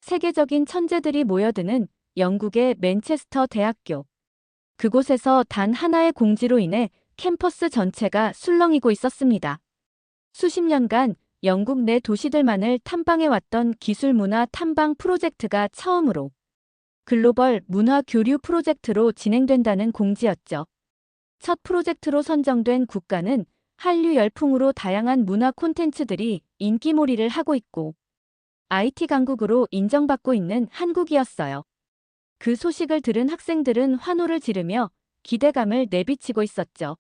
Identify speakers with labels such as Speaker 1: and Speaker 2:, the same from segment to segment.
Speaker 1: 세계적인 천재들이 모여드는 영국의 맨체스터 대학교. 그곳에서 단 하나의 공지로 인해 캠퍼스 전체가 술렁이고 있었습니다. 수십 년간 영국 내 도시들만을 탐방해왔던 기술문화 탐방 프로젝트가 처음으로 글로벌 문화 교류 프로젝트로 진행된다는 공지였죠. 첫 프로젝트로 선정된 국가는 한류 열풍으로 다양한 문화 콘텐츠들이 인기몰이를 하고 있고 IT 강국으로 인정받고 있는 한국이었어요. 그 소식을 들은 학생들은 환호를 지르며 기대감을 내비치고 있었죠.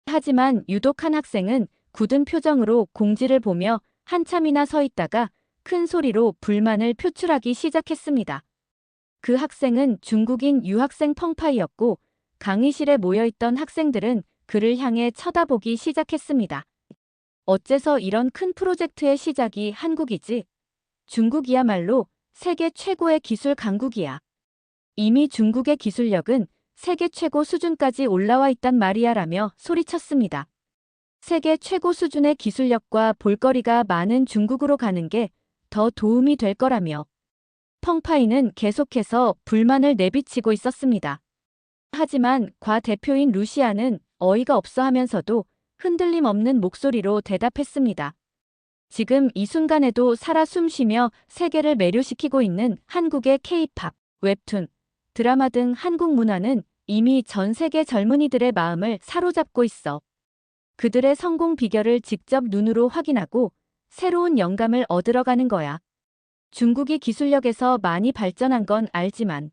Speaker 1: 하지만 유독 한 학생은 굳은 표정으로 공지를 보며 한참이나 서 있다가 큰 소리로 불만을 표출하기 시작했습니다. 그 학생은 중국인 유학생 펑파이였고 강의실에 모여있던 학생들은 그를 향해 쳐다보기 시작했습니다. 어째서 이런 큰 프로젝트의 시작이 한국이지? 중국이야말로 세계 최고의 기술 강국이야. 이미 중국의 기술력은 세계 최고 수준까지 올라와 있단 말이야라며 소리쳤습니다. 세계 최고 수준의 기술력과 볼거리가 많은 중국으로 가는 게 더 도움이 될 거라며 펑파이는 계속해서 불만을 내비치고 있었습니다. 하지만 과 대표인 루시아는 어이가 없어 하면서도 흔들림 없는 목소리로 대답했습니다. 지금 이 순간에도 살아 숨쉬며 세계를 매료시키고 있는 한국의 K-팝, 웹툰, 드라마 등 한국 문화는 이미 전 세계 젊은이들의 마음을 사로잡고 있어. 그들의 성공 비결을 직접 눈으로 확인하고 새로운 영감을 얻으러 가는 거야. 중국이 기술력에서 많이 발전한 건 알지만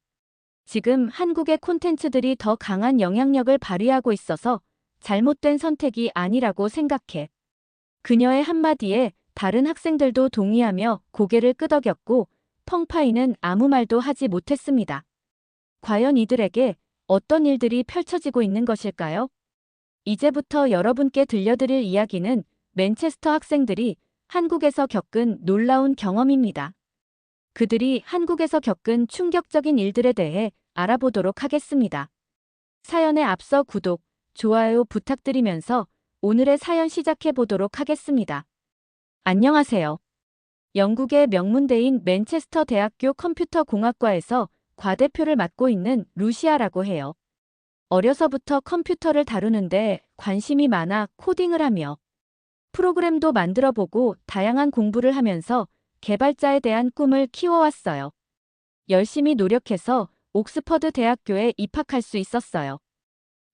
Speaker 1: 지금 한국의 콘텐츠들이 더 강한 영향력을 발휘하고 있어서 잘못된 선택이 아니라고 생각해. 그녀의 한마디에 다른 학생들도 동의하며 고개를 끄덕였고 펑파이는 아무 말도 하지 못했습니다. 과연 이들에게 어떤 일들이 펼쳐지고 있는 것일까요? 이제부터 여러분께 들려드릴 이야기는 맨체스터 학생들이 한국에서 겪은 놀라운 경험입니다. 그들이 한국에서 겪은 충격적인 일들에 대해 알아보도록 하겠습니다. 사연에 앞서 구독, 좋아요 부탁드리면서 오늘의 사연 시작해 보도록 하겠습니다. 안녕하세요. 영국의 명문대인 맨체스터 대학교 컴퓨터공학과에서 과대표를 맡고 있는 루시아라고 해요. 어려서부터 컴퓨터를 다루는데 관심이 많아 코딩을 하며 프로그램도 만들어보고 다양한 공부를 하면서 개발자에 대한 꿈을 키워왔어요. 열심히 노력해서 옥스퍼드 대학교에 입학할 수 있었어요.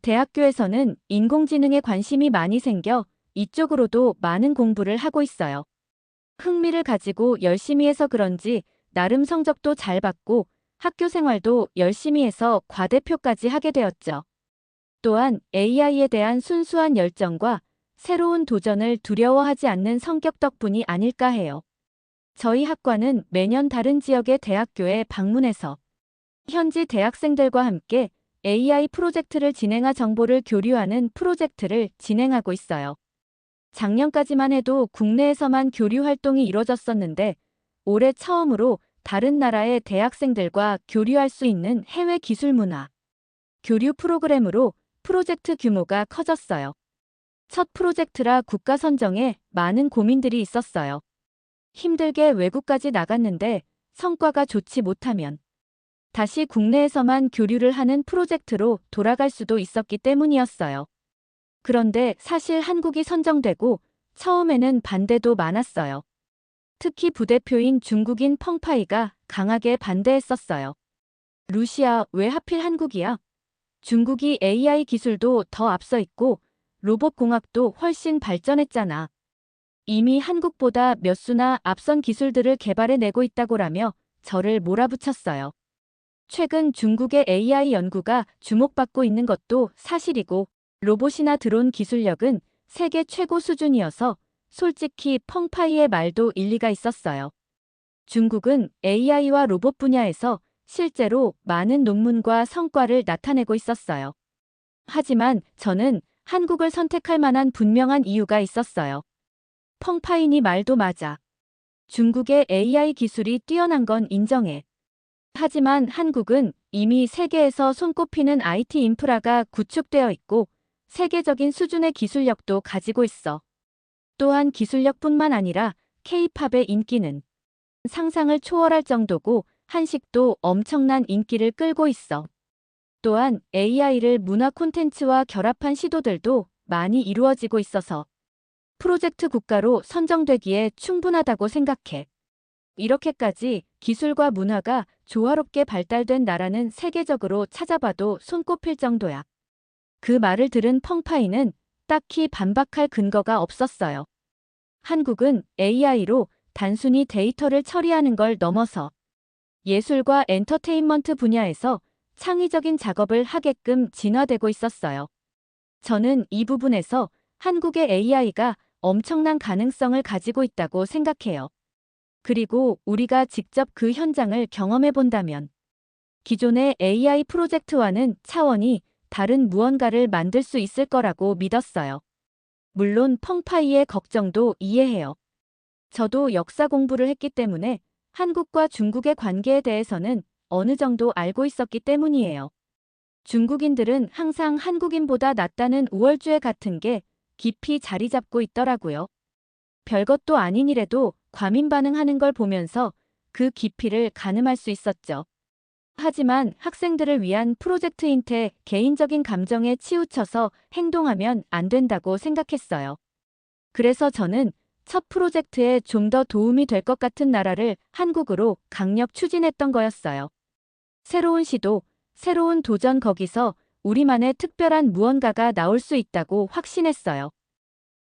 Speaker 1: 대학교에서는 인공지능에 관심이 많이 생겨 이쪽으로도 많은 공부를 하고 있어요. 흥미를 가지고 열심히 해서 그런지 나름 성적도 잘 받고 학교 생활도 열심히 해서 과대표까지 하게 되었죠. 또한 AI에 대한 순수한 열정과 새로운 도전을 두려워하지 않는 성격 덕분이 아닐까 해요. 저희 학과는 매년 다른 지역의 대학교에 방문해서 현지 대학생들과 함께 AI 프로젝트를 진행하 정보를 교류하는 프로젝트를 진행하고 있어요. 작년까지만 해도 국내에서만 교류 활동이 이뤄졌었는데 올해 처음으로 다른 나라의 대학생들과 교류할 수 있는 해외 기술 문화 교류 프로그램으로 프로젝트 규모가 커졌어요. 첫 프로젝트라 국가 선정에 많은 고민들이 있었어요. 힘들게 외국까지 나갔는데 성과가 좋지 못하면 다시 국내에서만 교류를 하는 프로젝트로 돌아갈 수도 있었기 때문이었어요. 그런데 사실 한국이 선정되고 처음에는 반대도 많았어요. 특히 부대표인 중국인 펑파이가 강하게 반대했었어요. 루시아, 왜 하필 한국이야? 중국이 AI 기술도 더 앞서 있고 로봇공학도 훨씬 발전했잖아. 이미 한국보다 몇 수나 앞선 기술들을 개발해내고 있다고라며 저를 몰아붙였어요. 최근 중국의 AI 연구가 주목받고 있는 것도 사실이고 로봇이나 드론 기술력은 세계 최고 수준이어서 솔직히 펑파이의 말도 일리가 있었어요. 중국은 AI와 로봇 분야에서 실제로 많은 논문과 성과를 나타내고 있었어요. 하지만 저는 한국을 선택할 만한 분명한 이유가 있었어요. 펑파이니 말도 맞아. 중국의 AI 기술이 뛰어난 건 인정해. 하지만 한국은 이미 세계에서 손꼽히는 IT 인프라가 구축되어 있고 세계적인 수준의 기술력도 가지고 있어. 또한 기술력뿐만 아니라 K-팝의 인기는 상상을 초월할 정도고 한식도 엄청난 인기를 끌고 있어. 또한 AI를 문화 콘텐츠와 결합한 시도들도 많이 이루어지고 있어서 프로젝트 국가로 선정되기에 충분하다고 생각해. 이렇게까지 기술과 문화가 조화롭게 발달된 나라는 세계적으로 찾아봐도 손꼽힐 정도야. 그 말을 들은 펑파이는 딱히 반박할 근거가 없었어요. 한국은 AI로 단순히 데이터를 처리하는 걸 넘어서 예술과 엔터테인먼트 분야에서 창의적인 작업을 하게끔 진화되고 있었어요. 저는 이 부분에서 한국의 AI가 엄청난 가능성을 가지고 있다고 생각해요. 그리고 우리가 직접 그 현장을 경험해 본다면 기존의 AI 프로젝트와는 차원이 다른 무언가를 만들 수 있을 거라고 믿었어요. 물론 펑파이의 걱정도 이해해요. 저도 역사 공부를 했기 때문에 한국과 중국의 관계에 대해서는 어느 정도 알고 있었기 때문이에요. 중국인들은 항상 한국인보다 낫다는 우월주의 같은 게 깊이 자리 잡고 있더라고요. 별것도 아닌 일에도 과민 반응하는 걸 보면서 그 깊이를 가늠할 수 있었죠. 하지만 학생들을 위한 프로젝트인 테 개인적인 감정에 치우쳐서 행동하면 안 된다고 생각했어요. 그래서 저는 첫 프로젝트에 좀 더 도움이 될 것 같은 나라를 한국으로 강력 추진했던 거였어요. 새로운 시도, 새로운 도전 거기서 우리만의 특별한 무언가가 나올 수 있다고 확신했어요.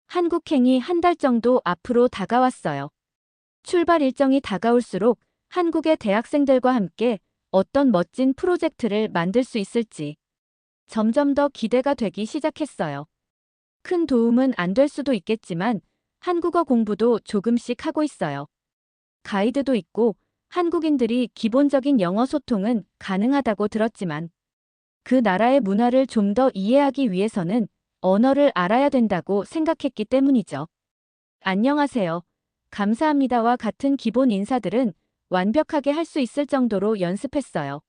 Speaker 1: 한국행이 한 달 정도 앞으로 다가왔어요. 출발 일정이 다가올수록 한국의 대학생들과 함께 어떤 멋진 프로젝트를 만들 수 있을지 점점 더 기대가 되기 시작했어요. 큰 도움은 안 될 수도 있겠지만 한국어 공부도 조금씩 하고 있어요. 가이드도 있고 한국인들이 기본적인 영어 소통은 가능하다고 들었지만 그 나라의 문화를 좀 더 이해하기 위해서는 언어를 알아야 된다고 생각했기 때문이죠. 안녕하세요. 감사합니다와 같은 기본 인사들은 완벽하게 할 수 있을 정도로 연습했어요.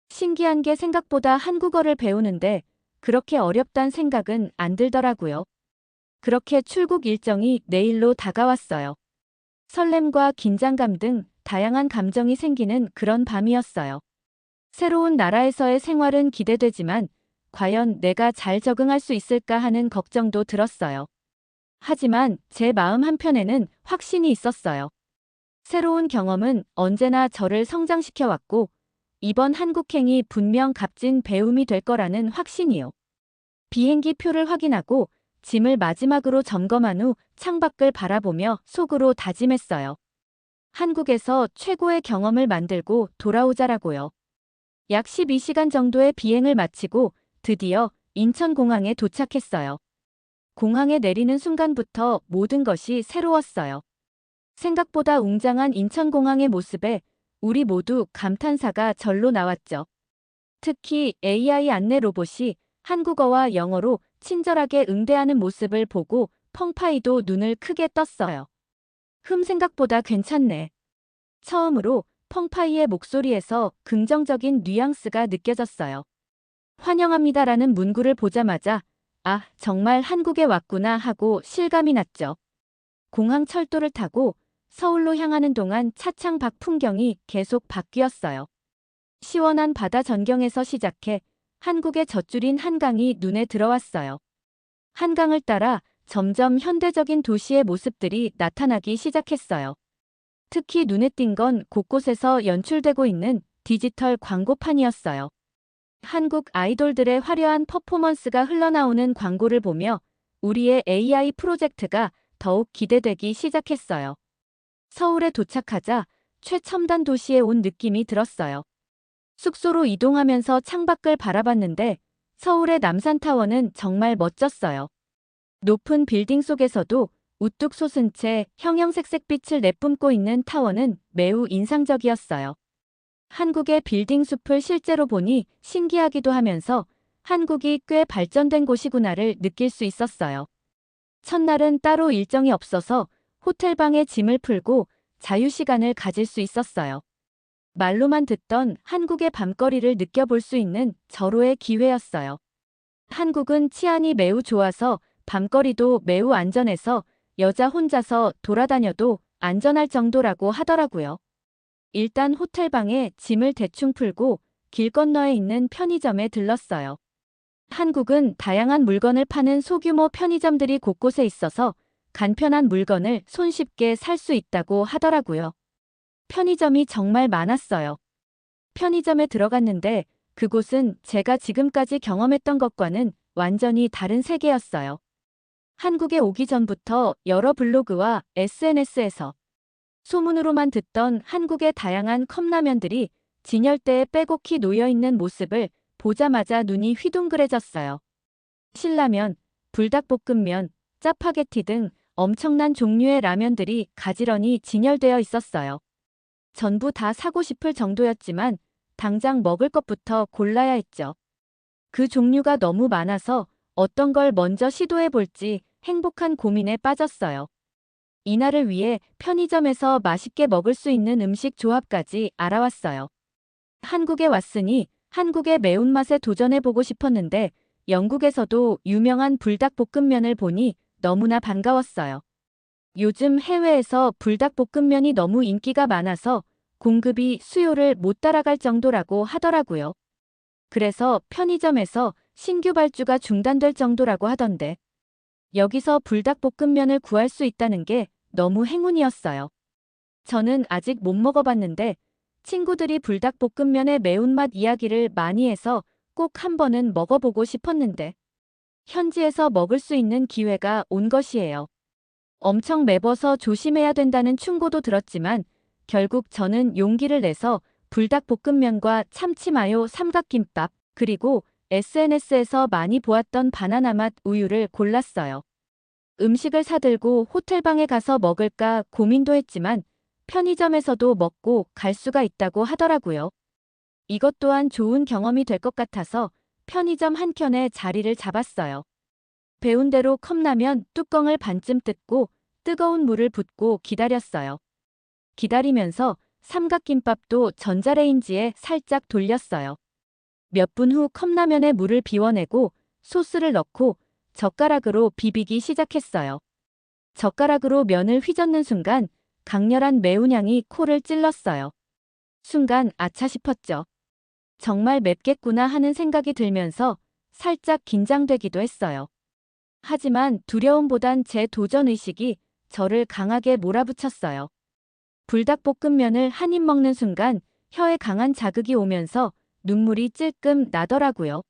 Speaker 1: 신기한 게 생각보다 한국어를 배우는데 그렇게 어렵단 생각은 안 들더라고요. 그렇게 출국 일정이 내일로 다가왔어요. 설렘과 긴장감 등 다양한 감정이 생기는 그런 밤이었어요. 새로운 나라에서의 생활은 기대되지만 과연 내가 잘 적응할 수 있을까 하는 걱정도 들었어요. 하지만 제 마음 한편에는 확신이 있었어요. 새로운 경험은 언제나 저를 성장시켜 왔고 이번 한국행이 분명 값진 배움이 될 거라는 확신이요. 비행기 표를 확인하고 짐을 마지막으로 점검한 후 창밖을 바라보며 속으로 다짐했어요. 한국에서 최고의 경험을 만들고 돌아오자라고요. 약 12시간 정도의 비행을 마치고 드디어 인천공항에 도착했어요. 공항에 내리는 순간부터 모든 것이 새로웠어요. 생각보다 웅장한 인천공항의 모습에 우리 모두 감탄사가 절로 나왔죠. 특히 AI 안내 로봇이 한국어와 영어로 친절하게 응대하는 모습을 보고 펑파이도 눈을 크게 떴어요. 생각보다 괜찮네. 처음으로 펑파이의 목소리에서 긍정적인 뉘앙스가 느껴졌어요. 환영합니다라는 문구를 보자마자 아, 정말 한국에 왔구나 하고 실감이 났죠. 공항 철도를 타고 서울로 향하는 동안 차창 밖 풍경이 계속 바뀌었어요. 시원한 바다 전경에서 시작해 한국의 젖줄인 한강이 눈에 들어왔어요. 한강을 따라 점점 현대적인 도시의 모습들이 나타나기 시작했어요. 특히 눈에 띈 건 곳곳에서 연출되고 있는 디지털 광고판이었어요. 한국 아이돌들의 화려한 퍼포먼스가 흘러나오는 광고를 보며 우리의 AI 프로젝트가 더욱 기대되기 시작했어요. 서울에 도착하자 최첨단 도시에 온 느낌이 들었어요. 숙소로 이동하면서 창밖을 바라봤는데 서울의 남산타워는 정말 멋졌어요. 높은 빌딩 속에서도 우뚝 솟은 채 형형색색 빛을 내뿜고 있는 타워는 매우 인상적이었어요. 한국의 빌딩 숲을 실제로 보니 신기하기도 하면서 한국이 꽤 발전된 곳이구나를 느낄 수 있었어요. 첫날은 따로 일정이 없어서 호텔방에 짐을 풀고 자유시간을 가질 수 있었어요. 말로만 듣던 한국의 밤거리를 느껴볼 수 있는 절호의 기회였어요. 한국은 치안이 매우 좋아서 밤거리도 매우 안전해서 여자 혼자서 돌아다녀도 안전할 정도라고 하더라고요. 일단 호텔방에 짐을 대충 풀고 길 건너에 있는 편의점에 들렀어요. 한국은 다양한 물건을 파는 소규모 편의점들이 곳곳에 있어서 간편한 물건을 손쉽게 살 수 있다고 하더라고요. 편의점이 정말 많았어요. 편의점에 들어갔는데 그곳은 제가 지금까지 경험했던 것과는 완전히 다른 세계였어요. 한국에 오기 전부터 여러 블로그와 SNS에서 소문으로만 듣던 한국의 다양한 컵라면들이 진열대에 빼곡히 놓여있는 모습을 보자마자 눈이 휘둥그레졌어요. 신라면, 불닭볶음면, 짜파게티 등 엄청난 종류의 라면들이 가지런히 진열되어 있었어요. 전부 다 사고 싶을 정도였지만 당장 먹을 것부터 골라야 했죠. 그 종류가 너무 많아서 어떤 걸 먼저 시도해 볼지 행복한 고민에 빠졌어요. 이날을 위해 편의점에서 맛있게 먹을 수 있는 음식 조합까지 알아왔어요. 한국에 왔으니 한국의 매운맛에 도전해보고 싶었는데 영국에서도 유명한 불닭볶음면을 보니 너무나 반가웠어요. 요즘 해외에서 불닭볶음면이 너무 인기가 많아서 공급이 수요를 못 따라갈 정도라고 하더라고요. 그래서 편의점에서 신규 발주가 중단될 정도라고 하던데 여기서 불닭볶음면을 구할 수 있다는 게 너무 행운이었어요. 저는 아직 못 먹어봤는데 친구들이 불닭볶음면의 매운맛 이야기를 많이 해서 꼭 한 번은 먹어보고 싶었는데 현지에서 먹을 수 있는 기회가 온 것이에요. 엄청 매워서 조심해야 된다는 충고도 들었지만 결국 저는 용기를 내서 불닭볶음면과 참치마요 삼각김밥 그리고 SNS에서 많이 보았던 바나나 맛 우유를 골랐어요. 음식을 사들고 호텔방에 가서 먹을까 고민도 했지만 편의점에서도 먹고 갈 수가 있다고 하더라고요. 이것 또한 좋은 경험이 될 것 같아서 편의점 한켠에 자리를 잡았어요. 배운 대로 컵라면 뚜껑을 반쯤 뜯고 뜨거운 물을 붓고 기다렸어요. 기다리면서 삼각김밥도 전자레인지에 살짝 돌렸어요. 몇 분 후 컵라면에 물을 비워내고 소스를 넣고 젓가락으로 비비기 시작했어요. 젓가락으로 면을 휘젓는 순간 강렬한 매운 향이 코를 찔렀어요. 순간 아차 싶었죠. 정말 맵겠구나 하는 생각이 들면서 살짝 긴장되기도 했어요. 하지만 두려움보단 제 도전의식이 저를 강하게 몰아붙였어요. 불닭볶음면을 한 입 먹는 순간 혀에 강한 자극이 오면서 눈물이 찔끔 나더라고요.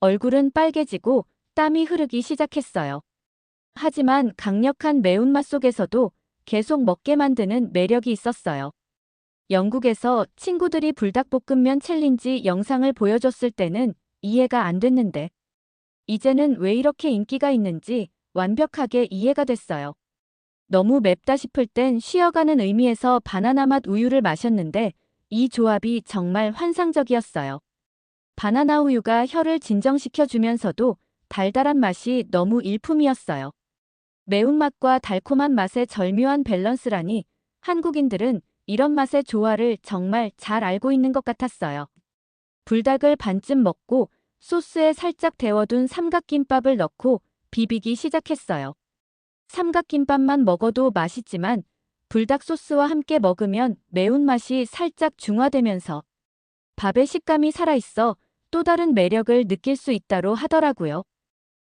Speaker 1: 얼굴은 빨개지고 땀이 흐르기 시작했어요. 하지만 강력한 매운맛 속에서도 계속 먹게 만드는 매력이 있었어요. 영국에서 친구들이 불닭볶음면 챌린지 영상을 보여줬을 때는 이해가 안 됐는데 이제는 왜 이렇게 인기가 있는지 완벽하게 이해가 됐어요. 너무 맵다 싶을 땐 쉬어가는 의미에서 바나나 맛 우유를 마셨는데 이 조합이 정말 환상적이었어요. 바나나 우유가 혀를 진정시켜주면서도 달달한 맛이 너무 일품이었어요. 매운맛과 달콤한 맛의 절묘한 밸런스라니 한국인들은 이런 맛의 조화를 정말 잘 알고 있는 것 같았어요. 불닭을 반쯤 먹고 소스에 살짝 데워둔 삼각김밥을 넣고 비비기 시작했어요. 삼각김밥만 먹어도 맛있지만 불닭 소스와 함께 먹으면 매운맛이 살짝 중화되면서 밥의 식감이 살아있어 또 다른 매력을 느낄 수 있다고 하더라고요.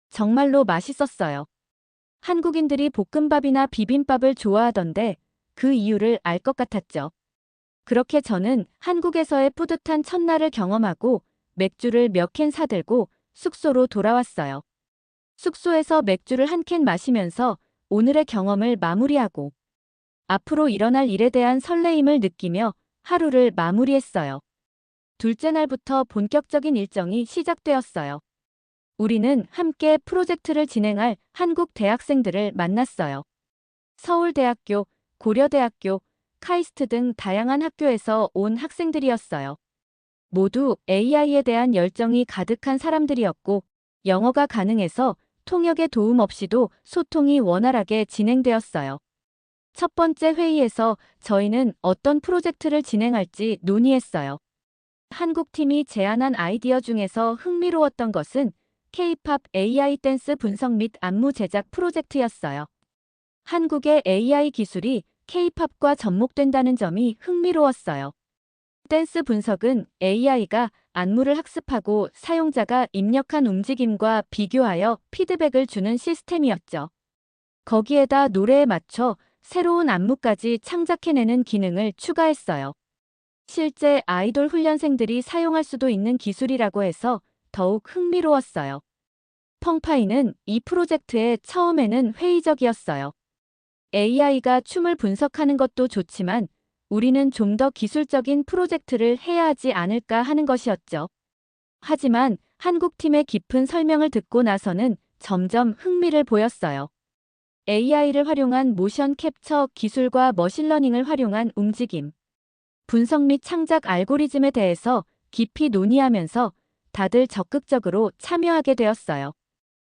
Speaker 1: 정말로 맛있었어요. 한국인들이 볶음밥이나 비빔밥을 좋아하던데 그 이유를 알 것 같았죠. 그렇게 저는 한국에서의 뿌듯한 첫날을 경험하고 맥주를 몇 캔 사들고 숙소로 돌아왔어요. 숙소에서 맥주를 한 캔 마시면서 오늘의 경험을 마무리하고 앞으로 일어날 일에 대한 설레임을 느끼며 하루를 마무리했어요. 둘째 날부터 본격적인 일정이 시작되었어요. 우리는 함께 프로젝트를 진행할 한국 대학생들을 만났어요. 서울대학교, 고려대학교, 카이스트 등 다양한 학교에서 온 학생들이었어요. 모두 AI에 대한 열정이 가득한 사람들이었고 영어가 가능해서 통역의 도움 없이도 소통이 원활하게 진행되었어요. 첫 번째 회의에서 저희는 어떤 프로젝트를 진행할지 논의했어요. 한국 팀이 제안한 아이디어 중에서 흥미로웠던 것은 K-팝 AI 댄스 분석 및 안무 제작 프로젝트였어요. 한국의 AI 기술이 K-팝과 접목된다는 점이 흥미로웠어요. 댄스 분석은 AI가 안무를 학습하고 사용자가 입력한 움직임과 비교하여 피드백을 주는 시스템이었죠. 거기에다 노래에 맞춰 새로운 안무까지 창작해내는 기능을 추가했어요. 실제 아이돌 훈련생들이 사용할 수도 있는 기술이라고 해서 더욱 흥미로웠어요. 펑파이는 이 프로젝트에 처음에는 회의적이었어요. AI가 춤을 분석하는 것도 좋지만 우리는 좀 더 기술적인 프로젝트를 해야 하지 않을까 하는 것이었죠. 하지만 한국팀의 깊은 설명을 듣고 나서는 점점 흥미를 보였어요. AI를 활용한 모션 캡처 기술과 머신러닝을 활용한 움직임, 분석 및 창작 알고리즘에 대해서 깊이 논의하면서 다들 적극적으로 참여하게 되었어요.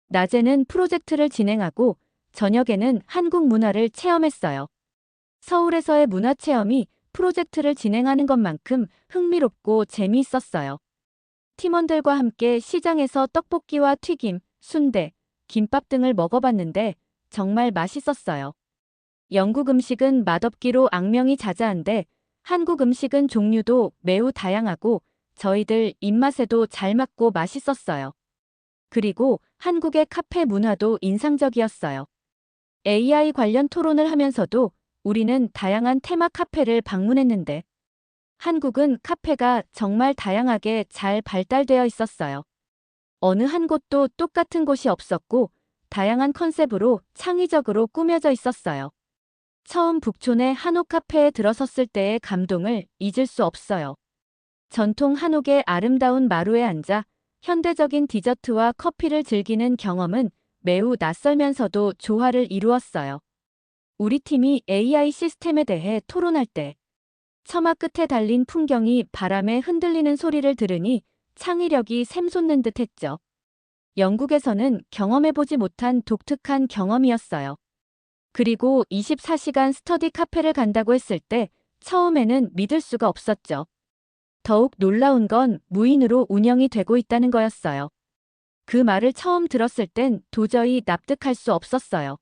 Speaker 1: 낮에는 프로젝트를 진행하고 저녁에는 한국 문화를 체험했어요. 서울에서의 문화체험이 프로젝트를 진행하는 것만큼 흥미롭고 재미있었어요. 팀원들과 함께 시장에서 떡볶이와 튀김, 순대, 김밥 등을 먹어봤는데 정말 맛있었어요. 영국 음식은 맛없기로 악명이 자자한데 한국 음식은 종류도 매우 다양하고 저희들 입맛에도 잘 맞고 맛있었어요. 그리고 한국의 카페 문화도 인상적이었어요. AI 관련 토론을 하면서도 우리는 다양한 테마 카페를 방문했는데 한국은 카페가 정말 다양하게 잘 발달되어 있었어요. 어느 한 곳도 똑같은 곳이 없었고 다양한 컨셉으로 창의적으로 꾸며져 있었어요. 처음 북촌의 한옥 카페에 들어섰을 때의 감동을 잊을 수 없어요. 전통 한옥의 아름다운 마루에 앉아 현대적인 디저트와 커피를 즐기는 경험은 매우 낯설면서도 조화를 이루었어요. 우리 팀이 AI 시스템에 대해 토론할 때 처마 끝에 달린 풍경이 바람에 흔들리는 소리를 들으니 창의력이 샘솟는 듯 했죠. 영국에서는 경험해보지 못한 독특한 경험이었어요. 그리고 24시간 스터디 카페를 간다고 했을 때 처음에는 믿을 수가 없었죠. 더욱 놀라운 건 무인으로 운영이 되고 있다는 거였어요. 그 말을 처음 들었을 땐 도저히 납득할 수 없었어요.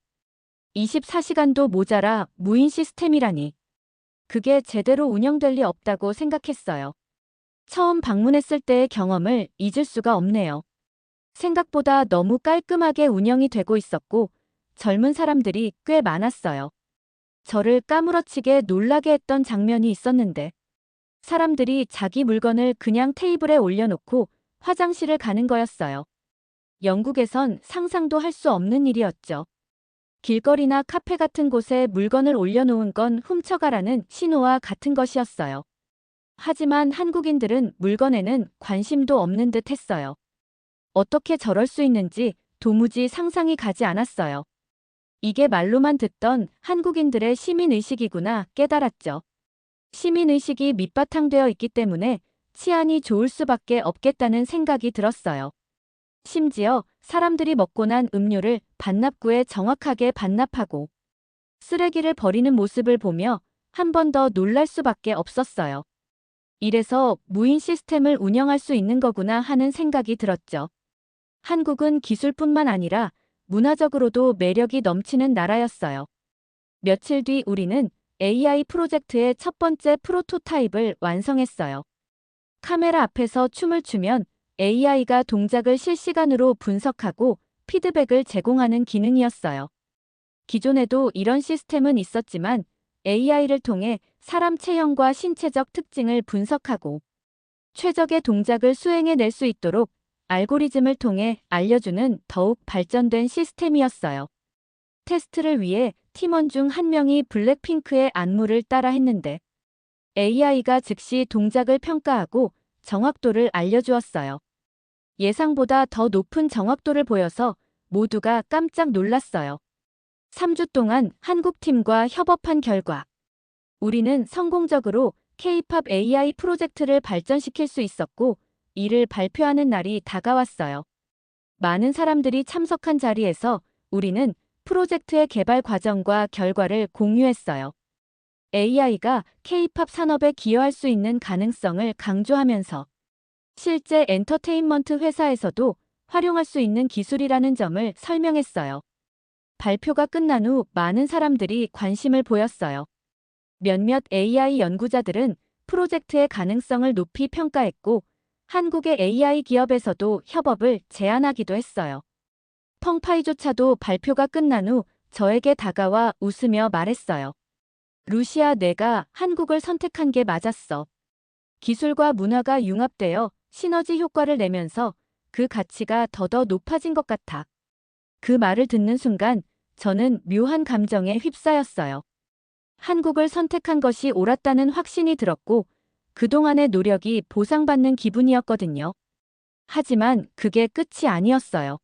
Speaker 1: 24시간도 모자라 무인 시스템이라니. 그게 제대로 운영될 리 없다고 생각했어요. 처음 방문했을 때의 경험을 잊을 수가 없네요. 생각보다 너무 깔끔하게 운영이 되고 있었고 젊은 사람들이 꽤 많았어요. 저를 까무러치게 놀라게 했던 장면이 있었는데 사람들이 자기 물건을 그냥 테이블에 올려놓고 화장실을 가는 거였어요. 영국에선 상상도 할 수 없는 일이었죠. 길거리나 카페 같은 곳에 물건을 올려놓은 건 훔쳐가라는 신호와 같은 것이었어요. 하지만 한국인들은 물건에는 관심도 없는 듯 했어요. 어떻게 저럴 수 있는지 도무지 상상이 가지 않았어요. 이게 말로만 듣던 한국인들의 시민의식이구나 깨달았죠. 시민의식이 밑바탕되어 있기 때문에 치안이 좋을 수밖에 없겠다는 생각이 들었어요. 심지어 사람들이 먹고 난 음료를 반납구에 정확하게 반납하고 쓰레기를 버리는 모습을 보며 한 번 더 놀랄 수밖에 없었어요. 이래서 무인 시스템을 운영할 수 있는 거구나 하는 생각이 들었죠. 한국은 기술뿐만 아니라 문화적으로도 매력이 넘치는 나라였어요. 며칠 뒤 우리는 AI 프로젝트의 첫 번째 프로토타입을 완성했어요. 카메라 앞에서 춤을 추면 AI가 동작을 실시간으로 분석하고 피드백을 제공하는 기능이었어요. 기존에도 이런 시스템은 있었지만 AI를 통해 사람 체형과 신체적 특징을 분석하고 최적의 동작을 수행해낼 수 있도록 알고리즘을 통해 알려주는 더욱 발전된 시스템이었어요. 테스트를 위해 팀원 중 한 명이 블랙핑크의 안무를 따라 했는데 AI가 즉시 동작을 평가하고 정확도를 알려주었어요. 예상보다 더 높은 정확도를 보여서 모두가 깜짝 놀랐어요. 3주 동안 한국팀과 협업한 결과 우리는 성공적으로 K-팝 AI 프로젝트를 발전시킬 수 있었고 이를 발표하는 날이 다가왔어요. 많은 사람들이 참석한 자리에서 우리는 프로젝트의 개발 과정과 결과를 공유했어요. AI가 K-팝 산업에 기여할 수 있는 가능성을 강조하면서 실제 엔터테인먼트 회사에서도 활용할 수 있는 기술이라는 점을 설명했어요. 발표가 끝난 후 많은 사람들이 관심을 보였어요. 몇몇 AI 연구자들은 프로젝트의 가능성을 높이 평가했고, 한국의 AI 기업에서도 협업을 제안하기도 했어요. 펑파이조차도 발표가 끝난 후 저에게 다가와 웃으며 말했어요. 루시아, 내가 한국을 선택한 게 맞았어. 기술과 문화가 융합되어 시너지 효과를 내면서 그 가치가 더더 높아진 것 같아. 그 말을 듣는 순간 저는 묘한 감정에 휩싸였어요. 한국을 선택한 것이 옳았다는 확신이 들었고 그동안의 노력이 보상받는 기분이었거든요. 하지만 그게 끝이 아니었어요.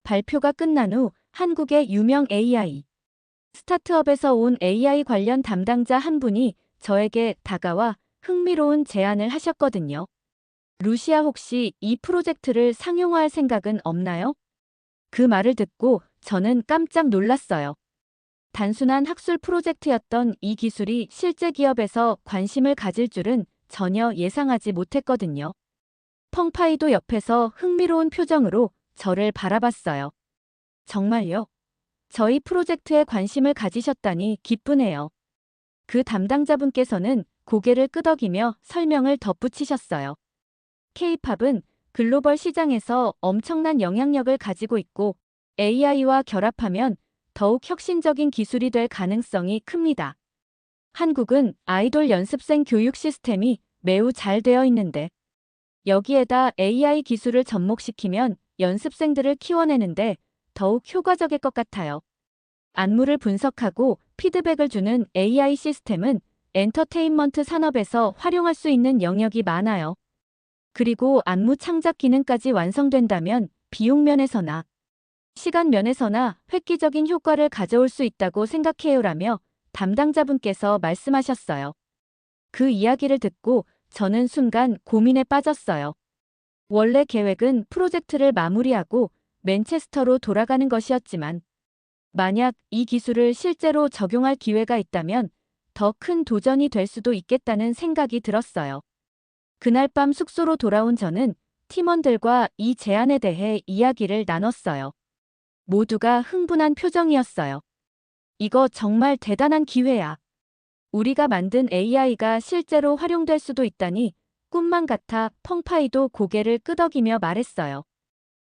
Speaker 1: 발표가 끝난 후 한국의 유명 AI 스타트업에서 온 AI 관련 담당자 한 분이 저에게 다가와 흥미로운 제안을 하셨거든요. 루시아, 혹시 이 프로젝트를 상용화할 생각은 없나요? 그 말을 듣고 저는 깜짝 놀랐어요. 단순한 학술 프로젝트였던 이 기술이 실제 기업에서 관심을 가질 줄은 전혀 예상하지 못했거든요. 펑파이도 옆에서 흥미로운 표정으로 저를 바라봤어요. 정말요? 저희 프로젝트에 관심을 가지셨다니 기쁘네요. 그 담당자분께서는 고개를 끄덕이며 설명을 덧붙이셨어요. K-팝은 글로벌 시장에서 엄청난 영향력을 가지고 있고 AI와 결합하면 더욱 혁신적인 기술이 될 가능성이 큽니다. 한국은 아이돌 연습생 교육 시스템이 매우 잘 되어 있는데 여기에다 AI 기술을 접목시키면 연습생들을 키워내는데 더욱 효과적일 것 같아요. 안무를 분석하고 피드백을 주는 AI 시스템은 엔터테인먼트 산업에서 활용할 수 있는 영역이 많아요. 그리고 안무 창작 기능까지 완성된다면 비용 면에서나 시간 면에서나 획기적인 효과를 가져올 수 있다고 생각해요라며 담당자분께서 말씀하셨어요. 그 이야기를 듣고 저는 순간 고민에 빠졌어요. 원래 계획은 프로젝트를 마무리하고 맨체스터로 돌아가는 것이었지만 만약 이 기술을 실제로 적용할 기회가 있다면 더 큰 도전이 될 수도 있겠다는 생각이 들었어요. 그날 밤 숙소로 돌아온 저는 팀원들과 이 제안에 대해 이야기를 나눴어요. 모두가 흥분한 표정이었어요. 이거 정말 대단한 기회야. 우리가 만든 AI가 실제로 활용될 수도 있다니 꿈만 같아. 펑파이도 고개를 끄덕이며 말했어요.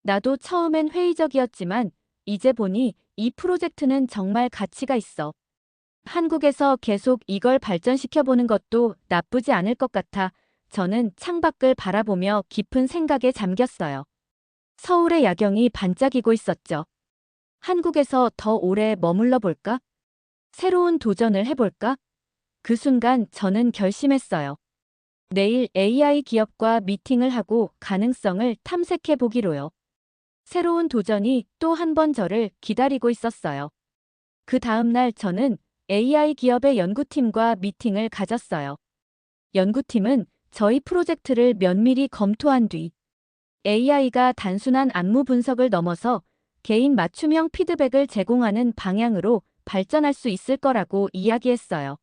Speaker 1: 나도 처음엔 회의적이었지만 이제 보니 이 프로젝트는 정말 가치가 있어. 한국에서 계속 이걸 발전시켜보는 것도 나쁘지 않을 것 같아. 저는 창밖을 바라보며 깊은 생각에 잠겼어요. 서울의 야경이 반짝이고 있었죠. 한국에서 더 오래 머물러 볼까? 새로운 도전을 해볼까? 그 순간 저는 결심했어요. 내일 AI 기업과 미팅을 하고 가능성을 탐색해 보기로요. 새로운 도전이 또 한 번 저를 기다리고 있었어요. 그 다음 날 저는 AI 기업의 연구팀과 미팅을 가졌어요. 연구팀은 저희 프로젝트를 면밀히 검토한 뒤 AI가 단순한 안무 분석을 넘어서 개인 맞춤형 피드백을 제공하는 방향으로 발전할 수 있을 거라고 이야기했어요.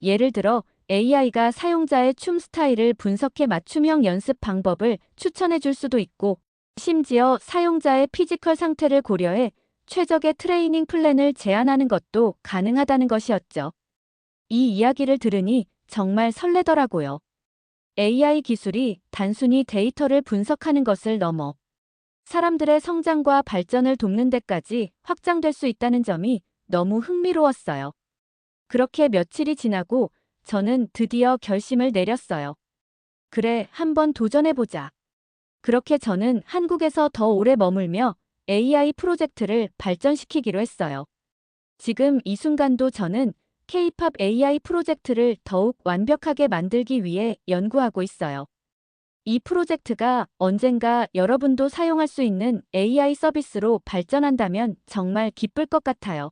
Speaker 1: 예를 들어 AI가 사용자의 춤 스타일을 분석해 맞춤형 연습 방법을 추천해 줄 수도 있고, 심지어 사용자의 피지컬 상태를 고려해 최적의 트레이닝 플랜을 제안하는 것도 가능하다는 것이었죠. 이 이야기를 들으니 정말 설레더라고요. AI 기술이 단순히 데이터를 분석하는 것을 넘어 사람들의 성장과 발전을 돕는 데까지 확장될 수 있다는 점이 너무 흥미로웠어요. 그렇게 며칠이 지나고 저는 드디어 결심을 내렸어요. 그래, 한번 도전해보자. 그렇게 저는 한국에서 더 오래 머물며 AI 프로젝트를 발전시키기로 했어요. 지금 이 순간도 저는 K-팝 AI 프로젝트를 더욱 완벽하게 만들기 위해 연구하고 있어요. 이 프로젝트가 언젠가 여러분도 사용할 수 있는 AI 서비스로 발전한다면 정말 기쁠 것 같아요.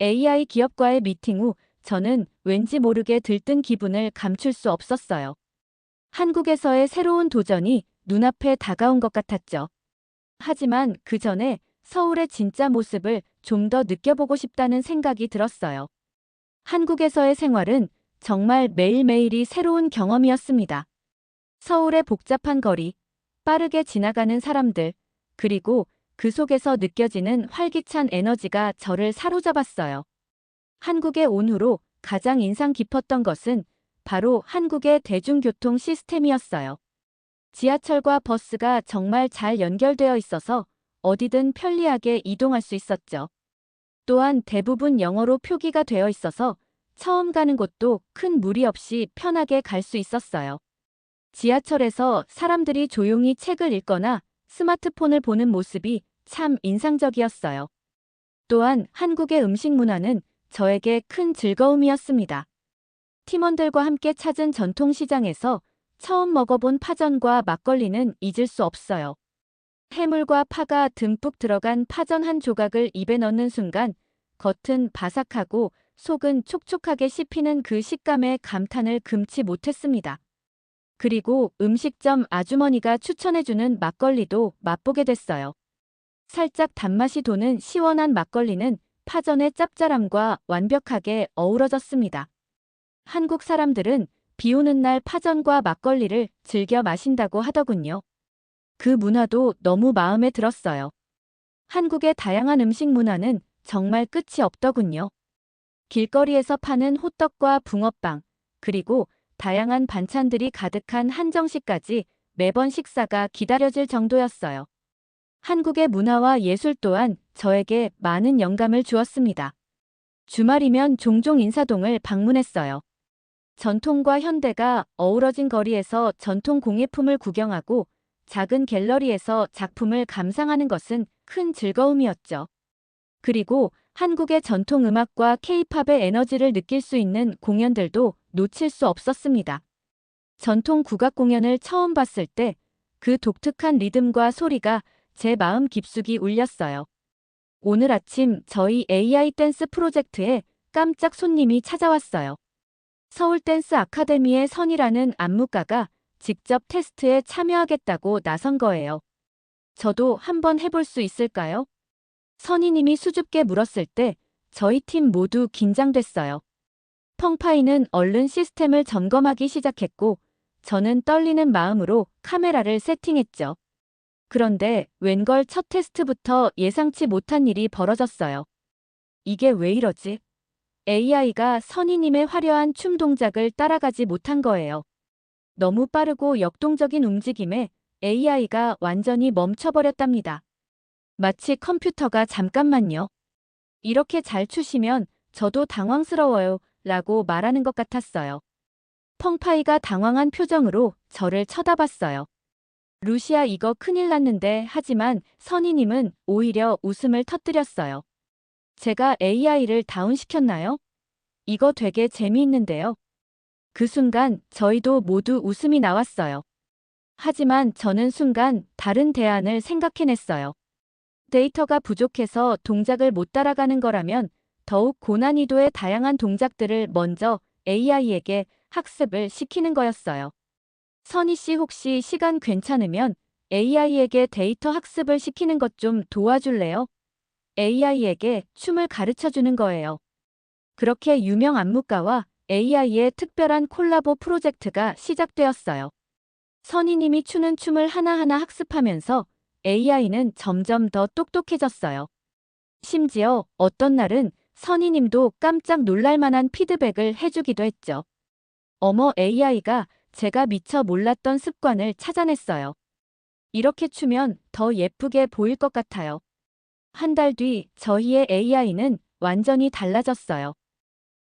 Speaker 1: AI 기업과의 미팅 후 저는 왠지 모르게 들뜬 기분을 감출 수 없었어요. 한국에서의 새로운 도전이 눈앞에 다가온 것 같았죠. 하지만 그 전에 서울의 진짜 모습을 좀 더 느껴보고 싶다는 생각이 들었어요. 한국에서의 생활은 정말 매일매일이 새로운 경험이었습니다. 서울의 복잡한 거리, 빠르게 지나가는 사람들, 그리고 그 속에서 느껴지는 활기찬 에너지가 저를 사로잡았어요. 한국에 온 후로 가장 인상 깊었던 것은 바로 한국의 대중교통 시스템이었어요. 지하철과 버스가 정말 잘 연결되어 있어서 어디든 편리하게 이동할 수 있었죠. 또한 대부분 영어로 표기가 되어 있어서 처음 가는 곳도 큰 무리 없이 편하게 갈 수 있었어요. 지하철에서 사람들이 조용히 책을 읽거나 스마트폰을 보는 모습이 참 인상적이었어요. 또한 한국의 음식 문화는 저에게 큰 즐거움이었습니다. 팀원들과 함께 찾은 전통시장에서 처음 먹어본 파전과 막걸리는 잊을 수 없어요. 해물과 파가 듬뿍 들어간 파전 한 조각을 입에 넣는 순간 겉은 바삭하고 속은 촉촉하게 씹히는 그 식감에 감탄을 금치 못했습니다. 그리고 음식점 아주머니가 추천해주는 막걸리도 맛보게 됐어요. 살짝 단맛이 도는 시원한 막걸리는 파전의 짭짤함과 완벽하게 어우러졌습니다. 한국 사람들은 비 오는 날 파전과 막걸리를 즐겨 마신다고 하더군요. 그 문화도 너무 마음에 들었어요. 한국의 다양한 음식 문화는 정말 끝이 없더군요. 길거리에서 파는 호떡과 붕어빵, 그리고 다양한 반찬들이 가득한 한정식까지 매번 식사가 기다려질 정도였어요. 한국의 문화와 예술 또한 저에게 많은 영감을 주었습니다. 주말이면 종종 인사동을 방문했어요. 전통과 현대가 어우러진 거리에서 전통 공예품을 구경하고 작은 갤러리에서 작품을 감상하는 것은 큰 즐거움이었죠. 그리고 한국의 전통 음악과 케이팝의 에너지를 느낄 수 있는 공연들도 놓칠 수 없었습니다. 전통 국악 공연을 처음 봤을 때 그 독특한 리듬과 소리가 제 마음 깊숙이 울렸어요. 오늘 아침 저희 AI 댄스 프로젝트에 깜짝 손님이 찾아왔어요. 서울 댄스 아카데미의 선이라는 안무가가 직접 테스트에 참여하겠다고 나선 거예요. 저도 한번 해볼 수 있을까요? 선이님이 수줍게 물었을 때 저희 팀 모두 긴장됐어요. 펑파이는 얼른 시스템을 점검하기 시작했고 저는 떨리는 마음으로 카메라를 세팅했죠. 그런데 웬걸 첫 테스트부터 예상치 못한 일이 벌어졌어요. 이게 왜 이러지? AI가 선이님의 화려한 춤 동작을 따라가지 못한 거예요. 너무 빠르고 역동적인 움직임에 AI가 완전히 멈춰버렸답니다. 마치 컴퓨터가 잠깐만요. 이렇게 잘 추시면 저도 당황스러워요 라고 말하는 것 같았어요. 펑파이가 당황한 표정으로 저를 쳐다봤어요. 루시아 이거 큰일 났는데 하지만 선이님은 오히려 웃음을 터뜨렸어요. 제가 AI를 다운시켰나요? 이거 되게 재미있는데요. 그 순간 저희도 모두 웃음이 나왔어요. 하지만 저는 순간 다른 대안을 생각해냈어요. 데이터가 부족해서 동작을 못 따라가는 거라면 더욱 고난이도의 다양한 동작들을 먼저 AI에게 학습을 시키는 거였어요. 선희 씨 혹시 시간 괜찮으면 AI에게 데이터 학습을 시키는 것 좀 도와줄래요? AI에게 춤을 가르쳐 주는 거예요. 그렇게 유명 안무가와 AI의 특별한 콜라보 프로젝트가 시작되었어요. 선희님이 추는 춤을 하나하나 학습하면서 AI는 점점 더 똑똑해졌어요. 심지어 어떤 날은 선희님도 깜짝 놀랄 만한 피드백을 해주기도 했죠. 어머 AI가 제가 미처 몰랐던 습관을 찾아냈어요. 이렇게 추면 더 예쁘게 보일 것 같아요. 한 달 뒤 저희의 AI는 완전히 달라졌어요.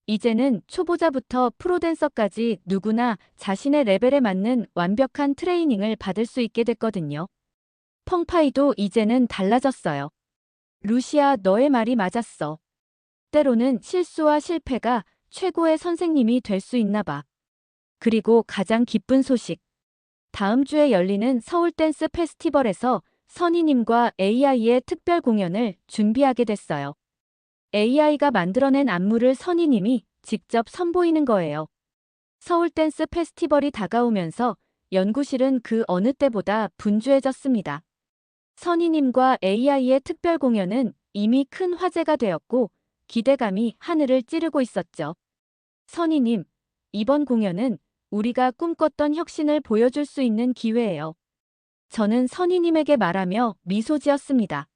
Speaker 1: 이제는 초보자부터 프로댄서까지 누구나 자신의 레벨에 맞는 완벽한 트레이닝을 받을 수 있게 됐거든요. 펑파이도 이제는 달라졌어요. 루시아, 너의 말이 맞았어. 때로는 실수와 실패가 최고의 선생님이 될 수 있나 봐. 그리고 가장 기쁜 소식. 다음 주에 열리는 서울 댄스 페스티벌에서 선희님과 AI의 특별 공연을 준비하게 됐어요. AI가 만들어낸 안무를 선희님이 직접 선보이는 거예요. 서울 댄스 페스티벌이 다가오면서 연구실은 그 어느 때보다 분주해졌습니다. 선희님과 AI의 특별 공연은 이미 큰 화제가 되었고 기대감이 하늘을 찌르고 있었죠. 선희님, 이번 공연은 우리가 꿈꿨던 혁신을 보여줄 수 있는 기회예요. 저는 선희님에게 말하며 미소 지었습니다.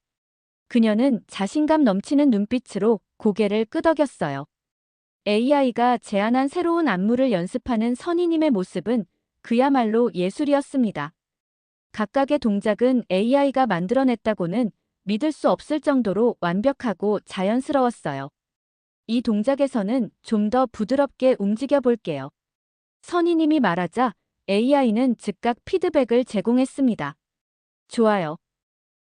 Speaker 1: 그녀는 자신감 넘치는 눈빛으로 고개를 끄덕였어요. AI가 제안한 새로운 안무를 연습하는 선희님의 모습은 그야말로 예술이었습니다. 각각의 동작은 AI가 만들어냈다고는 믿을 수 없을 정도로 완벽하고 자연스러웠어요. 이 동작에서는 좀 더 부드럽게 움직여 볼게요. 선희님이 말하자 AI는 즉각 피드백을 제공했습니다. 좋아요.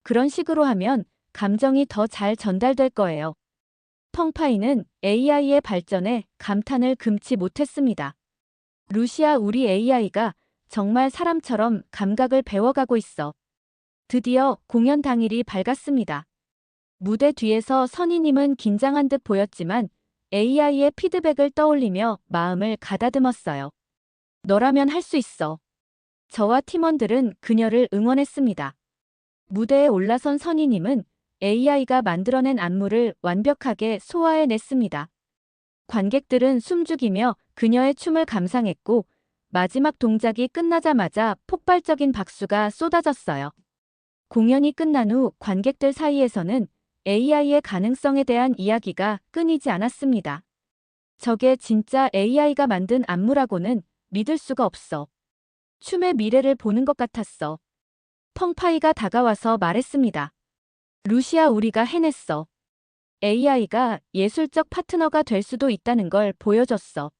Speaker 1: 그런 식으로 하면 감정이 더 잘 전달될 거예요. 펑파이는 AI의 발전에 감탄을 금치 못했습니다. 루시아, 우리 AI가 정말 사람처럼 감각을 배워가고 있어. 드디어 공연 당일이 밝았습니다. 무대 뒤에서 선희님은 긴장한 듯 보였지만 AI의 피드백을 떠올리며 마음을 가다듬었어요. 너라면 할 수 있어. 저와 팀원들은 그녀를 응원했습니다. 무대에 올라선 선희님은 AI가 만들어낸 안무를 완벽하게 소화해냈습니다. 관객들은 숨죽이며 그녀의 춤을 감상했고 마지막 동작이 끝나자마자 폭발적인 박수가 쏟아졌어요. 공연이 끝난 후 관객들 사이에서는 AI의 가능성에 대한 이야기가 끊이지 않았습니다. 저게 진짜 AI가 만든 안무라고는 믿을 수가 없어. 춤의 미래를 보는 것 같았어. 펑파이가 다가와서 말했습니다. 루시아, 우리가 해냈어. AI가 예술적 파트너가 될 수도 있다는 걸 보여줬어.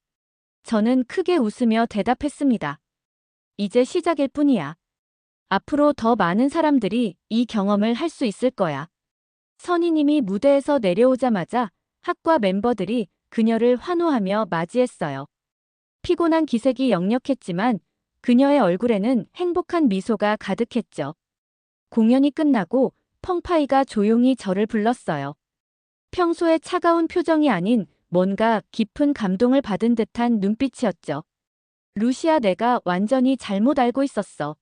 Speaker 1: 저는 크게 웃으며 대답했습니다. 이제 시작일 뿐이야. 앞으로 더 많은 사람들이 이 경험을 할 수 있을 거야. 선희님이 무대에서 내려오자마자 학과 멤버들이 그녀를 환호하며 맞이했어요. 피곤한 기색이 역력했지만 그녀의 얼굴에는 행복한 미소가 가득했죠. 공연이 끝나고 펑파이가 조용히 저를 불렀어요. 평소의 차가운 표정이 아닌 뭔가 깊은 감동을 받은 듯한 눈빛이었죠. 루시아, 내가 완전히 잘못 알고 있었어.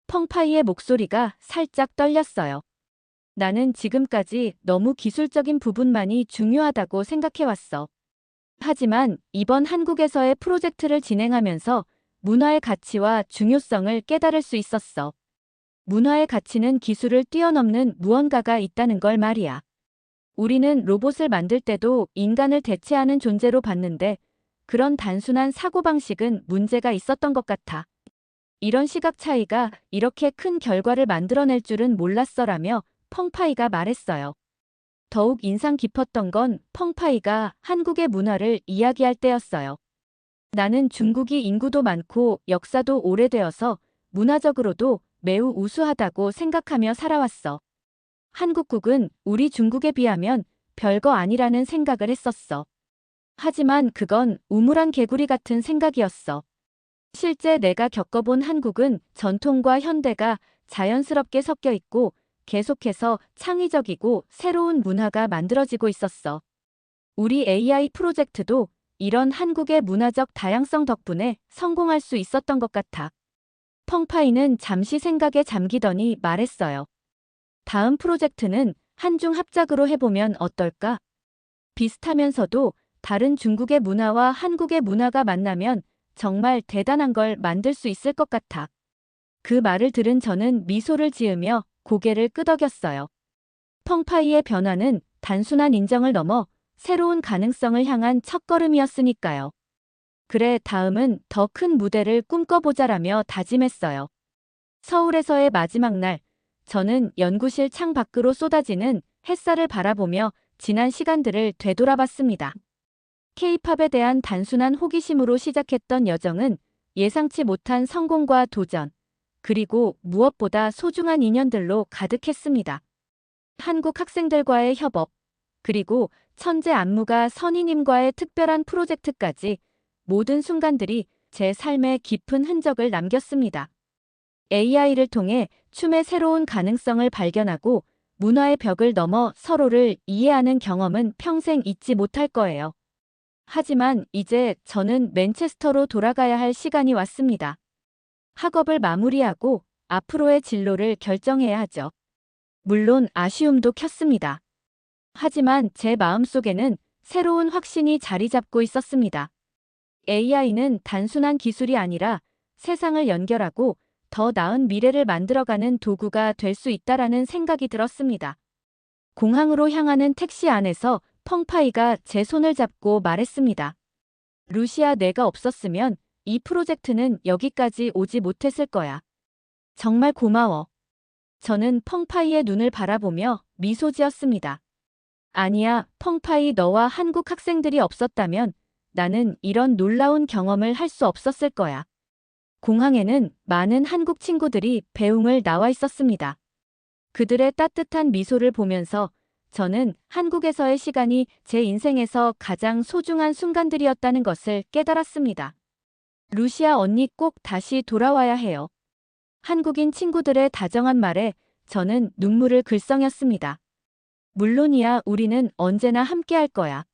Speaker 1: 펑파이의 목소리가 살짝 떨렸어요. 나는 지금까지 너무 기술적인 부분만이 중요하다고 생각해왔어. 하지만 이번 한국에서의 프로젝트를 진행하면서 문화의 가치와 중요성을 깨달을 수 있었어. 문화의 가치는 기술을 뛰어넘는 무언가가 있다는 걸 말이야. 우리는 로봇을 만들 때도 인간을 대체하는 존재로 봤는데 그런 단순한 사고방식은 문제가 있었던 것 같아. 이런 시각 차이가 이렇게 큰 결과를 만들어낼 줄은 몰랐어라며 펑파이가 말했어요. 더욱 인상 깊었던 건 펑파이가 한국의 문화를 이야기할 때였어요. 나는 중국이 인구도 많고 역사도 오래되어서 문화적으로도 매우 우수하다고 생각하며 살아왔어. 한국국은 우리 중국에 비하면 별거 아니라는 생각을 했었어. 하지만 그건 우물안 개구리 같은 생각이었어. 실제 내가 겪어본 한국은 전통과 현대가 자연스럽게 섞여 있고 계속해서 창의적이고 새로운 문화가 만들어지고 있었어. 우리 AI 프로젝트도 이런 한국의 문화적 다양성 덕분에 성공할 수 있었던 것 같아. 펑파이는 잠시 생각에 잠기더니 말했어요. 다음 프로젝트는 한중 합작으로 해보면 어떨까? 비슷하면서도 다른 중국의 문화와 한국의 문화가 만나면 정말 대단한 걸 만들 수 있을 것 같아. 그 말을 들은 저는 미소를 지으며 고개를 끄덕였어요. 펑파이의 변화는 단순한 인정을 넘어 새로운 가능성을 향한 첫걸음이었으니까요. 그래, 다음은 더 큰 무대를 꿈꿔보자라며 다짐했어요. 서울에서의 마지막 날, 저는 연구실 창 밖으로 쏟아지는 햇살을 바라보며 지난 시간들을 되돌아봤습니다. K-팝에 대한 단순한 호기심으로 시작했던 여정은 예상치 못한 성공과 도전, 그리고 무엇보다 소중한 인연들로 가득했습니다. 한국 학생들과의 협업, 그리고 천재 안무가 선희님과의 특별한 프로젝트까지 모든 순간들이 제 삶에 깊은 흔적을 남겼습니다. AI를 통해 춤의 새로운 가능성을 발견하고 문화의 벽을 넘어 서로를 이해하는 경험은 평생 잊지 못할 거예요. 하지만 이제 저는 맨체스터로 돌아가야 할 시간이 왔습니다. 학업을 마무리하고 앞으로의 진로를 결정해야 하죠. 물론 아쉬움도 컸습니다. 하지만 제 마음속에는 새로운 확신이 자리 잡고 있었습니다. AI는 단순한 기술이 아니라 세상을 연결하고 더 나은 미래를 만들어가는 도구가 될 수 있다라는 생각이 들었습니다. 공항으로 향하는 택시 안에서 펑파이가 제 손을 잡고 말했습니다. 루시아, 내가 없었으면 이 프로젝트는 여기까지 오지 못했을 거야. 정말 고마워. 저는 펑파이의 눈을 바라보며 미소 지었습니다. 아니야, 펑파이, 너와 한국 학생들이 없었다면 나는 이런 놀라운 경험을 할 수 없었을 거야. 공항에는 많은 한국 친구들이 배웅을 나와 있었습니다. 그들의 따뜻한 미소를 보면서 저는 한국에서의 시간이 제 인생에서 가장 소중한 순간들이었다는 것을 깨달았습니다. 루시아 언니, 꼭 다시 돌아와야 해요. 한국인 친구들의 다정한 말에 저는 눈물을 글썽였습니다. 물론이야, 우리는 언제나 함께할 거야.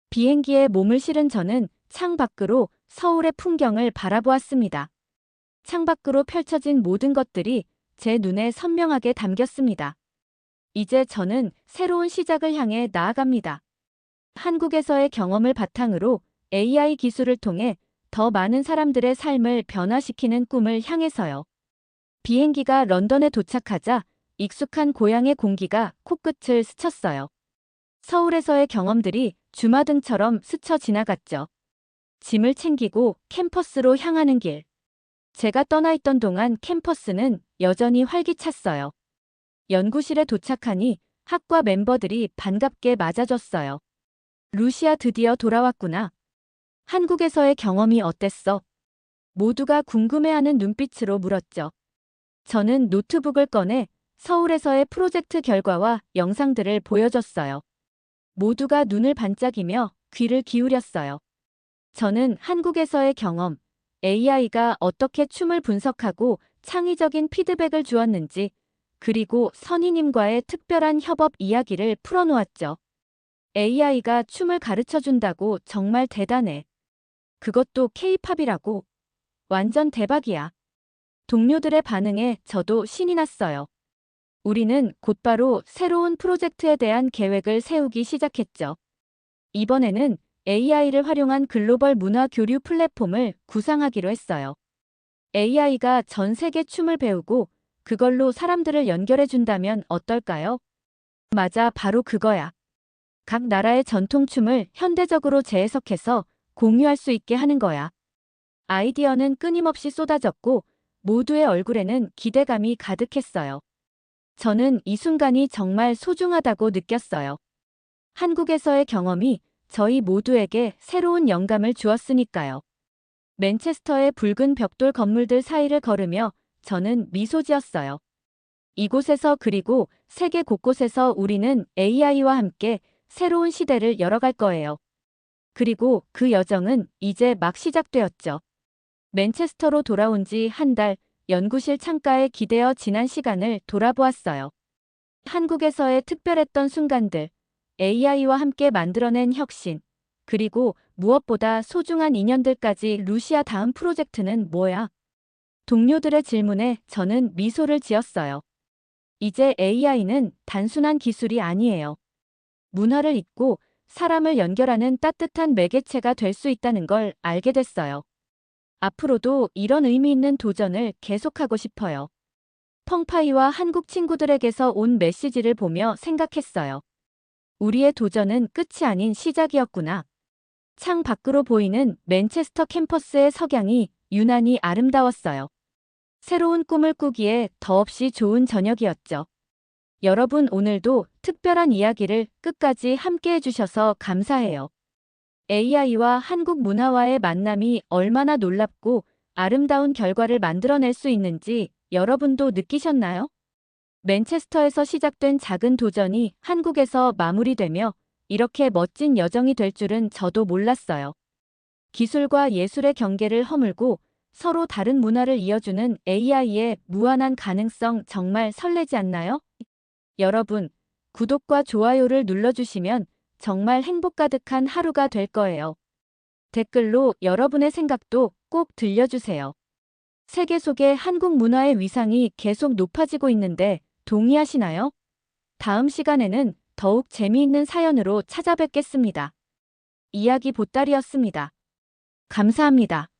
Speaker 1: 비행기에 몸을 실은 저는 창 밖으로 서울의 풍경을 바라보았습니다. 창밖으로 펼쳐진 모든 것들이 제 눈에 선명하게 담겼습니다. 이제 저는 새로운 시작을 향해 나아갑니다. 한국에서의 경험을 바탕으로 AI 기술을 통해 더 많은 사람들의 삶을 변화시키는 꿈을 향해서요. 비행기가 런던에 도착하자 익숙한 고향의 공기가 코끝을 스쳤어요. 서울에서의 경험들이 주마등처럼 스쳐 지나갔죠. 짐을 챙기고 캠퍼스로 향하는 길. 제가 떠나 있던 동안 캠퍼스는 여전히 활기찼어요. 연구실에 도착하니 학과 멤버들이 반갑게 맞아줬어요. 루시아, 드디어 돌아왔구나. 한국에서의 경험이 어땠어? 모두가 궁금해하는 눈빛으로 물었죠. 저는 노트북을 꺼내 서울에서의 프로젝트 결과와 영상들을 보여줬어요. 모두가 눈을 반짝이며 귀를 기울였어요. 저는 한국에서의 경험, AI가 어떻게 춤을 분석하고 창의적인 피드백을 주었는지, 그리고 선희님과의 특별한 협업 이야기를 풀어놓았죠. AI가 춤을 가르쳐준다고? 정말 대단해. 그것도 K-팝이라고? 완전 대박이야. 동료들의 반응에 저도 신이 났어요. 우리는 곧바로 새로운 프로젝트에 대한 계획을 세우기 시작했죠. 이번에는 AI를 활용한 글로벌 문화 교류 플랫폼을 구상하기로 했어요. AI가 전 세계 춤을 배우고 그걸로 사람들을 연결해준다면 어떨까요? 맞아, 바로 그거야. 각 나라의 전통춤을 현대적으로 재해석해서 공유할 수 있게 하는 거야. 아이디어는 끊임없이 쏟아졌고 모두의 얼굴에는 기대감이 가득했어요. 저는 이 순간이 정말 소중하다고 느꼈어요. 한국에서의 경험이 저희 모두에게 새로운 영감을 주었으니까요. 맨체스터의 붉은 벽돌 건물들 사이를 걸으며 저는 미소 지었어요. 이곳에서, 그리고 세계 곳곳에서 우리는 AI와 함께 새로운 시대를 열어갈 거예요. 그리고 그 여정은 이제 막 시작되었죠. 맨체스터로 돌아온 지 한 달, 연구실 창가에 기대어 지난 시간을 돌아보았어요. 한국에서의 특별했던 순간들, AI와 함께 만들어낸 혁신, 그리고 무엇보다 소중한 인연들까지. 루시아, 다음 프로젝트는 뭐야? 동료들의 질문에 저는 미소를 지었어요. 이제 AI는 단순한 기술이 아니에요. 문화를 잇고 사람을 연결하는 따뜻한 매개체가 될 수 있다는 걸 알게 됐어요. 앞으로도 이런 의미 있는 도전을 계속하고 싶어요. 펑파이와 한국 친구들에게서 온 메시지를 보며 생각했어요. 우리의 도전은 끝이 아닌 시작이었구나. 창 밖으로 보이는 맨체스터 캠퍼스의 석양이 유난히 아름다웠어요. 새로운 꿈을 꾸기에 더없이 좋은 저녁이었죠. 여러분, 오늘도 특별한 이야기를 끝까지 함께 해주셔서 감사해요. AI와 한국 문화와의 만남이 얼마나 놀랍고 아름다운 결과를 만들어낼 수 있는지 여러분도 느끼셨나요? 맨체스터에서 시작된 작은 도전이 한국에서 마무리되며 이렇게 멋진 여정이 될 줄은 저도 몰랐어요. 기술과 예술의 경계를 허물고 서로 다른 문화를 이어주는 AI의 무한한 가능성, 정말 설레지 않나요? 여러분, 구독과 좋아요를 눌러주시면 정말 행복 가득한 하루가 될 거예요. 댓글로 여러분의 생각도 꼭 들려주세요. 세계 속의 한국 문화의 위상이 계속 높아지고 있는데 동의하시나요? 다음 시간에는 더욱 재미있는 사연으로 찾아뵙겠습니다. 이야기 보따리였습니다. 감사합니다.